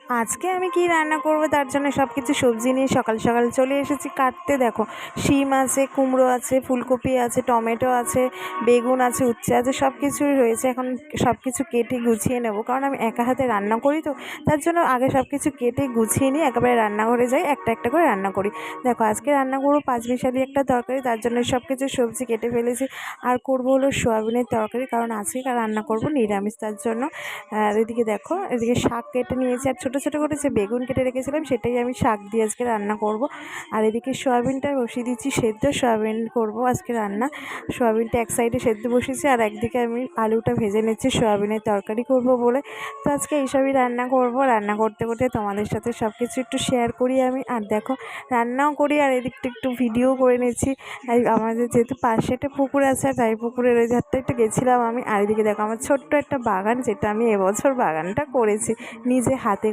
আজকে আমি কি রান্না করব তার জন্য সব কিছু সবজি নিয়ে সকাল সকাল চলে এসেছি কাটতে। দেখো, শিম আছে, কুমড়ো আছে, ফুলকপি আছে, টমেটো আছে, বেগুন আছে, উচ্ছে আছে, সব কিছুই রয়েছে। এখন সব কিছু কেটে গুছিয়ে নেব, কারণ আমি একা হাতে রান্না করি তো, তার জন্য আগে সব কিছু কেটে গুছিয়ে নিয়ে একেবারে রান্নাঘরে যাই, একটা একটা করে রান্না করি। দেখো, আজকে রান্না করবো পাঁচমিশালি একটা তরকারি, তার জন্য সব কিছু সবজি কেটে ফেলেছি। আর করবো হলো সোয়াবিনের তরকারি, কারণ আজকে রান্না করব নিরামিষ, তার জন্য। আর এদিকে দেখো, এদিকে শাক কেটে নিয়েছি, আর ছোটো ছোটো করে যে বেগুন কেটে রেখেছিলাম সেটাই আমি শাক দিয়ে আজকে রান্না করব। আর এদিকে সোয়াবিনটা বসিয়ে দিচ্ছি সেদ্ধ, সোয়াবিন করব আজকে রান্না। সোয়াবিনটা এক সাইডে সেদ্ধ বসিয়েছি, আর একদিকে আমি আলুটা ভেজে নিচ্ছি সোয়াবিনের তরকারি করব বলে। তো আজকে এইসবই রান্না করব। রান্না করতে করতে তোমাদের সাথে সব কিছু একটু শেয়ার করি আমি। আর দেখো, রান্নাও করি আর এদিকটা একটু ভিডিও করে নিচ্ছি। আমাদের যেহেতু পাশে একটা পুকুর আছে, তাই পুকুরের ওই ধারটা একটু গেছিলাম আমি। আর এদিকে দেখো, আমার ছোট্ট একটা বাগান, যেটা আমি এবছর বাগানটা করেছি নিজে হাতে।